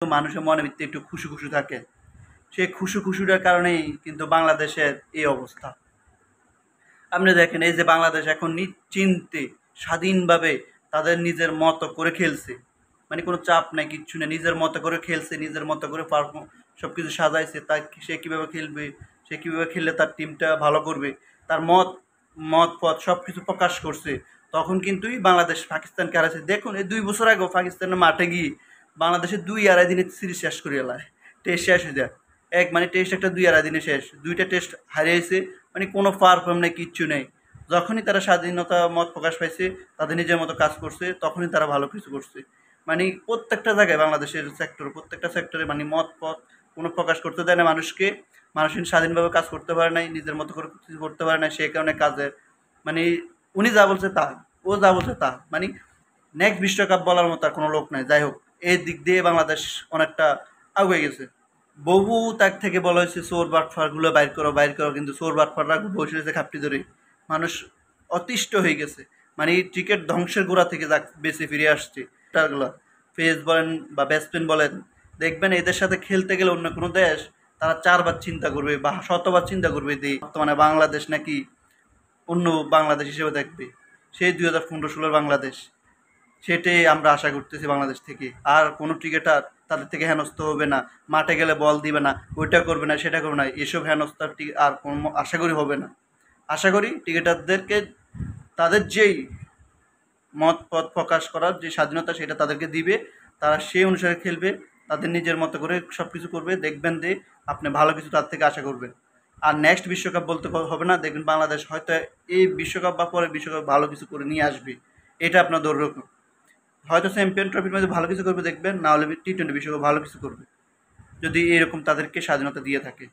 মানুষের মনের ভিতরে একটু খুশু খুশু থাকে। সেই খুশু খুশুটার কারণেই কিন্তু বাংলাদেশের এই অবস্থা। আপনি দেখেন এই যে বাংলাদেশ এখন নিশ্চিন্তে স্বাধীনভাবে তাদের নিজের মতো করে খেলছে, মানে কোনো চাপ নাই, কিচ্ছু নেই, নিজের মতো করে খেলছে, নিজের মতো করে সব কিছু সাজাইছে। তার সে কীভাবে খেলবে, সে কীভাবে খেললে তার টিমটা ভালো করবে, তার মত পথ সব কিছু প্রকাশ করছে। তখন কিন্তুই বাংলাদেশ পাকিস্তানকে হারাইছে। দেখুন এই 2 বছর আগেও পাকিস্তানের মাঠে গিয়ে বাংলাদেশের 2-2.5 দিনে সিরিজ শেষ করে এলায়, টেস্ট শেষ হয়ে যায়। মানে টেস্ট একটা 2-2.5 দিনে শেষ, 2টা টেস্ট হারিয়েছে, মানে কোনো পারফর্ম নেই, কিচ্ছু নেই। যখনই তারা স্বাধীনতা মত প্রকাশ পাইছে, তাদের নিজের মতো কাজ করছে, তখনই তারা ভালো কিছু করছে। মানে প্রত্যেকটা জায়গায় বাংলাদেশের প্রত্যেকটা সেক্টরে মানে মত পথ কোনো প্রকাশ করতে দেয় না মানুষকে। মানুষ স্বাধীনভাবে কাজ করতে পারে নাই, নিজের মতো করে কিছু করতে পারে না, সেই কারণে কাজের মানে উনি যা বলছে তা, ও যা বলছে তা, মানে নেক্সট বিশ্বকাপ বলার মতো আর কোনো লোক নাই। যাই হোক, এই দিক দিয়ে বাংলাদেশ অনেকটা আগুয়ে গেছে। বহু তার থেকে বলা হয়েছে চোর বাটফারগুলো বাইর করো বাইর করো, কিন্তু চোর বাটফাররা বসে রয়েছে খাপটি ধরে। মানুষ অতিষ্ঠ হয়ে গেছে, মানে ক্রিকেট ধ্বংসের গোড়া থেকে যাক বেঁচে ফিরে আসছে। তারগুলো পেস বলেন বা ব্যাটসম্যান বলেন, দেখবেন এদের সাথে খেলতে গেলে অন্য কোনো দেশ তারা 4 বার চিন্তা করবে বা 100বার চিন্তা করবে যে বর্তমানে বাংলাদেশ নাকি অন্য বাংলাদেশ হিসেবে দেখবে, সেই 2015-16 বাংলাদেশ। সেটাই আমরা আশা করতেছি বাংলাদেশ থেকে। আর কোনো ক্রিকেটার তাদের থেকে হেনস্থ হবে না, মাঠে গেলে বল দিবে না, ওইটা করবে না, সেটা করবে না, এসব হেনস্থার আর কোনো আশা করি হবে না। আশা করি ক্রিকেটারদেরকে তাদের যেই মত পথ প্রকাশ করার যে স্বাধীনতা সেটা তাদেরকে দিবে, তারা সেই অনুসারে খেলবে, তাদের নিজের মতো করে সব কিছু করবে। দেখবেন যে আপনি ভালো কিছু তার থেকে আশা করবেন। আর নেক্সট বিশ্বকাপ বলতে হবে না, দেখবেন বাংলাদেশ হয়তো এই বিশ্বকাপ বা পরের বিশ্বকাপ ভালো কিছু করে নিয়ে আসবে, এটা আপনার ধরে রাখুন। হয়তো চ্যাম্পিয়ন ট্রফির মধ্যে ভালো কিছু করবে দেখবেন, না হলে টি-20 বিশ্বকাপ ভালো কিছু করবে, যদি এরকম তাদেরকে স্বাধীনতা দিয়ে থাকে।